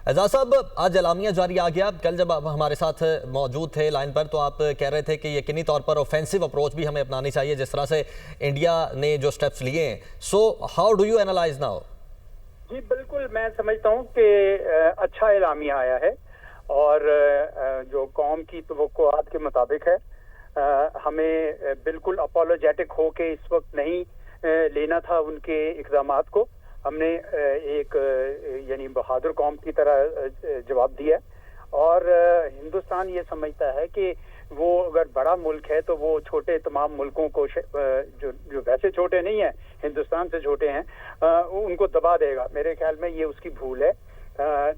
एजाज साहब, आज एलामिया जारी आ गया। कल जब आप हमारे साथ मौजूद थे लाइन पर तो आप कह रहे थे कि यकीनी तौर पर ऑफेंसिव अप्रोच भी हमें अपनानी चाहिए जिस तरह से इंडिया ने जो स्टेप्स लिए हैं। So how do you analyse now? जी बिल्कुल, मैं समझता हूँ कि अच्छा एलामिया आया है और जो कौम की तवक्कुआत के मुताबिक है। हमें बिल्कुल अपोलोजेटिक हो के इस वक्त नहीं लेना था उनके इक़दामात को। हमने एक यानी बहादुर कौम की तरह जवाब दिया और हिंदुस्तान ये समझता है कि वो अगर बड़ा मुल्क है तो वो छोटे तमाम मुल्कों को जो वैसे छोटे नहीं हैं, हिंदुस्तान से छोटे हैं, उनको दबा देगा। मेरे ख्याल में ये उसकी भूल है।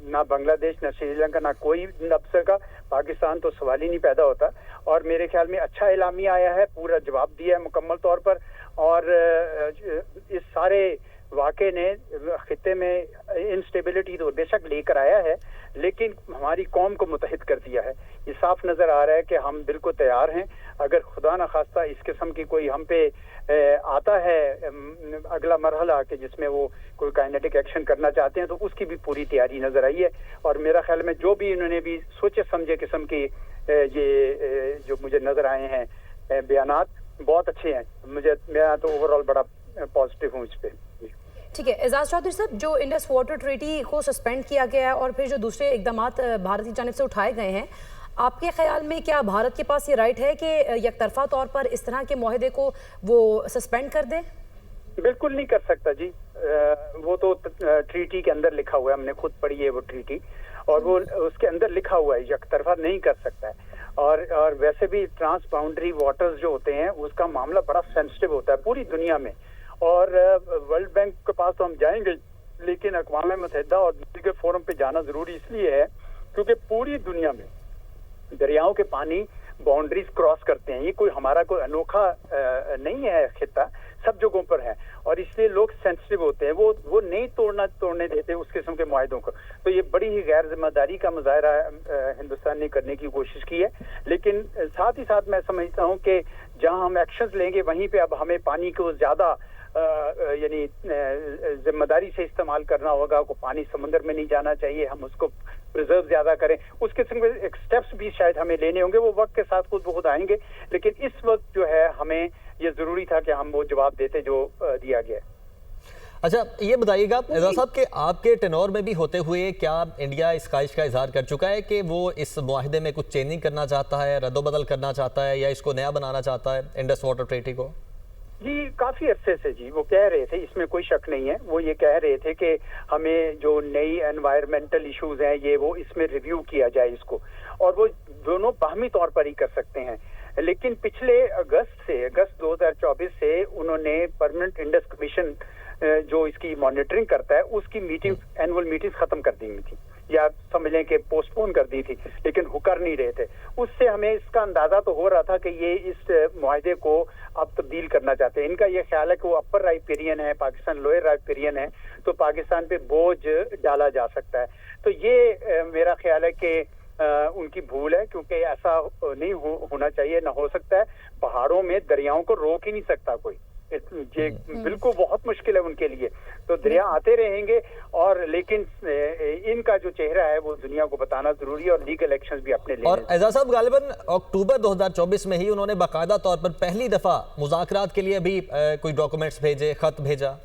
ना बांग्लादेश, ना श्रीलंका, ना कोई नब्स का, पाकिस्तान तो सवाल ही नहीं पैदा होता। और मेरे ख्याल में अच्छा एलामिया आया है, पूरा जवाब दिया है मुकम्मल तौर पर। और इस सारे वाक़े ने खित्ते में इंस्टेबिलिटी तो बेशक लेकर आया है, लेकिन हमारी कौम को मुत्तहिद कर दिया है। ये साफ नजर आ रहा है कि हम बिल्कुल तैयार हैं। अगर खुदा न खास्ता इस किस्म की कोई हम पे आता है अगला मरहला कि जिसमें वो कोई काइनेटिक एक्शन करना चाहते हैं, तो उसकी भी पूरी तैयारी नजर आई है। और मेरा ख्याल में जो भी इन्होंने भी सोचे समझे किस्म की ये जो मुझे नजर आए हैं बयानात, बहुत अच्छे हैं। मैं तो ओवरऑल बड़ा पॉजिटिव हूँ इस पे। ठीक है एजाज चौधरी साहब, जो इंडस वाटर ट्रीटी को सस्पेंड किया गया है और फिर जो दूसरे इकदाम भारत की जानिब से उठाए गए हैं, आपके ख्याल में क्या भारत के पास ये राइट है कि यकतरफा तौर पर इस तरह के मुआहदे को वो सस्पेंड कर दे? बिल्कुल नहीं कर सकता जी। वो तो ट्रीटी के अंदर लिखा हुआ है, हमने खुद पढ़ी है वो ट्रीटी, और वो उसके अंदर लिखा हुआ है यकतरफा नहीं कर सकता है। और वैसे भी ट्रांस बाउंड्री वाटर्स जो होते हैं उसका मामला बड़ा सेंसिटिव होता है पूरी दुनिया में। और वर्ल्ड बैंक के पास तो हम जाएंगे, लेकिन अक़वाम मुत्तहिदा और दूसरे के फोरम पे जाना जरूरी इसलिए है क्योंकि पूरी दुनिया में दरियाओं के पानी बाउंड्रीज क्रॉस करते हैं। ये कोई हमारा कोई अनोखा नहीं है खित्ता, सब जगहों पर है, और इसलिए लोग सेंसिटिव होते हैं। वो नहीं तोड़ने देते उस किस्म के मुआहदों को। तो ये बड़ी ही गैर जिम्मेदारी का मुजाहरा हिंदुस्तान ने करने की कोशिश की है। लेकिन साथ ही साथ मैं समझता हूँ कि जहाँ हम एक्शंस लेंगे वहीं पे अब हमें पानी को ज्यादा यानी जिम्मेदारी से इस्तेमाल करना होगा। को पानी समुद्र में नहीं जाना चाहिए, हम उसको प्रिजर्व ज्यादा करें। उस किस्म के स्टेप्स भी शायद हमें लेने होंगे, वो वक्त के साथ खुद ब खुद आएंगे। लेकिन इस वक्त जो है हमें ये जरूरी था कि हम वो जवाब देते जो दिया गया। अच्छा, ये बताइएगा एजाज साहब कि आपके टेनोर में भी होते हुए क्या इंडिया इस ख्वाहिश का इजहार कर चुका है कि वो इस मुआहदे में कुछ चेंजिंग करना चाहता है, रद्दोबदल करना चाहता है, या इसको नया बनाना चाहता है इंडस वाटर ट्रीटी को? जी काफी अरसे से जी वो कह रहे थे, इसमें कोई शक नहीं है। वो ये कह रहे थे कि हमें जो नई एनवायरमेंटल इश्यूज हैं ये वो इसमें रिव्यू किया जाए इसको, और वो दोनों बाहमी तौर पर ही कर सकते हैं। लेकिन पिछले अगस्त 2024 से उन्होंने परमानेंट इंडस कमीशन जो इसकी मॉनिटरिंग करता है उसकी मीटिंग, एनुअल मीटिंग खत्म कर दी थी, या समझ लें कि पोस्टपोन कर दी थी, लेकिन वो कर नहीं रहे थे। उससे हमें इसका अंदाजा तो हो रहा था कि ये इस मुआहदे को अब तब्दील करना चाहते हैं। इनका ये ख्याल है कि वो अपर राइपेरियन है, पाकिस्तान लोअर राइपेरियन है, तो पाकिस्तान पे बोझ डाला जा सकता है। तो ये मेरा ख्याल है कि उनकी भूल है, क्योंकि ऐसा नहीं होना चाहिए, ना हो सकता है। पहाड़ों में दरियाओं को रोक ही नहीं सकता कोई, ये बिल्कुल बहुत मुश्किल है उनके लिए। तो दरिया आते रहेंगे, और लेकिन इनका जो चेहरा है वो दुनिया को बताना जरूरी है, और लीगल एक्शंस भी अपने लिए। और एजाज साहब, गालिबन अक्टूबर 2024 में ही उन्होंने बाकायदा तौर पर पहली दफा मुज़ाकरात के लिए भी कोई डॉक्यूमेंट्स भेजे, खत भेजा।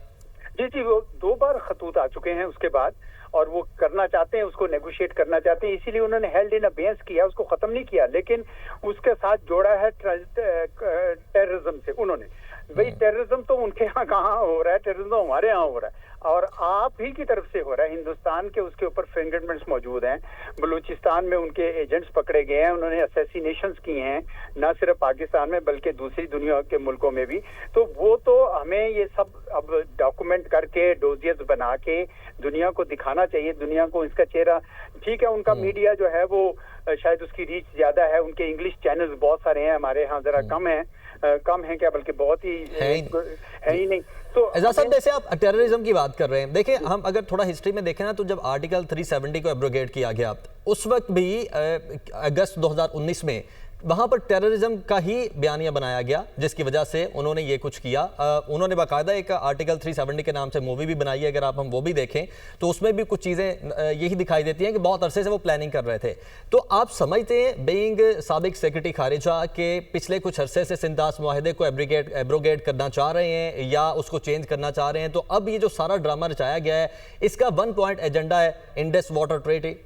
जी वो 2 बार खतूत आ चुके हैं उसके बाद, और वो करना चाहते हैं, उसको नेगोशिएट करना चाहते हैं। इसीलिए उन्होंने हेल्ड इन अबेयंस किया, उसको खत्म नहीं किया, लेकिन उसके साथ जोड़ा है टेररिज्म से। उन्होंने भाई टेररिज्म तो उनके यहाँ कहाँ हो रहा है, टेररिज्म तो हमारे यहाँ हो रहा है, और आप ही की तरफ से हो रहा है। हिंदुस्तान के उसके ऊपर फिंगरप्रिंट्स मौजूद हैं। बलूचिस्तान में उनके एजेंट्स पकड़े गए हैं, उन्होंने असैसिनेशंस किए हैं, न सिर्फ पाकिस्तान में बल्कि दूसरी दुनिया के मुल्कों में भी। तो वो तो हमें ये सब अब डॉक्यूमेंट करके डोजियर्स बना के दुनिया को दिखाना चाहिए, दुनिया को इसका चेहरा। ठीक है, उनका मीडिया जो है वो शायद उसकी रीच ज्यादा है, उनके इंग्लिश चैनल्स बहुत सारे हैं, हमारे यहाँ जरा कम है क्या, बल्कि बहुत ही है ही नहीं। तो एजाज साहब, जैसे आप टेररिज्म की बात कर रहे हैं, देखिए हम अगर थोड़ा हिस्ट्री में देखें ना, तो जब आर्टिकल 370 को एब्रोगेट किया गया उस वक्त भी अगस्त 2019 में वहां पर टेररिज्म का ही बयानिया बनाया गया, जिसकी वजह से उन्होंने ये कुछ किया। उन्होंने बाकायदा एक आर्टिकल 370 के नाम से मूवी भी बनाई है, अगर हम वो भी देखें तो उसमें भी कुछ चीज़ें यही दिखाई देती हैं कि बहुत अरसे से वो प्लानिंग कर रहे थे। तो आप समझते हैं बीइंग साबिक सेक्रेटरी खारिजा के पिछले कुछ अरसे से सिंधास मुआहिदे को एब्रोगेट करना चाह रहे हैं या उसको चेंज करना चाह रहे हैं, तो अब ये जो सारा ड्रामा रचाया गया है इसका 1 पॉइंट एजेंडा है इंडस वाटर ट्रीटी?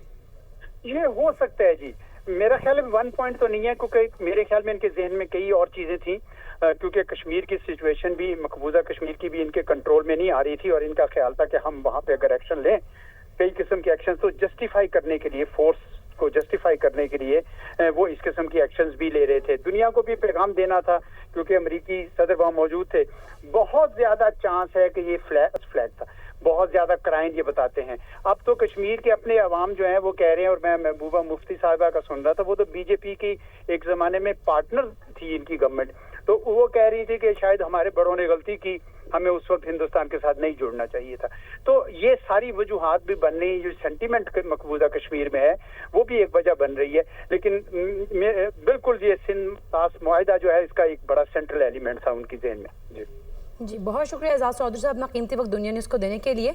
ये हो सकता है जी, मेरा ख्याल में 1 पॉइंट तो नहीं है, क्योंकि मेरे ख्याल में इनके जहन में कई और चीजें थी, क्योंकि कश्मीर की सिचुएशन भी, मकबूजा कश्मीर की भी इनके कंट्रोल में नहीं आ रही थी और इनका ख्याल था कि हम वहां पे अगर एक्शन लें, कई किस्म के एक्शन तो जस्टिफाई करने के लिए, फोर्स को जस्टिफाई करने के लिए वो इस किस्म की एक्शंस भी ले रहे थे। दुनिया को भी पैगाम देना था, क्योंकि अमेरिकी सदर वहां मौजूद थे। बहुत ज्यादा चांस है कि ये फ्लैग था, बहुत ज्यादा क्राइम ये बताते हैं। अब तो कश्मीर के अपने अवाम जो हैं वो कह रहे हैं, और मैं महबूबा मुफ्ती साहिबा का सुन रहा था, वो तो बीजेपी की एक जमाने में पार्टनर थी इनकी गवर्नमेंट, तो वो कह रही थी कि शायद हमारे बड़ों ने गलती की, हमें उस वक्त हिंदुस्तान के साथ नहीं जुड़ना चाहिए था। तो ये सारी वजूहात भी बन रही, जो सेंटीमेंट मकबूजा कश्मीर में है वो भी एक वजह बन रही है। लेकिन बिल्कुल ये सिंध मुआहिदा जो है इसका एक बड़ा सेंट्रल एलिमेंट था उनकी ज़हन में। जी जी, बहुत शुक्रिया एजाज चौधरी साहब अपना कीमती वक्त दुनिया न्यूज़ को देने के लिए।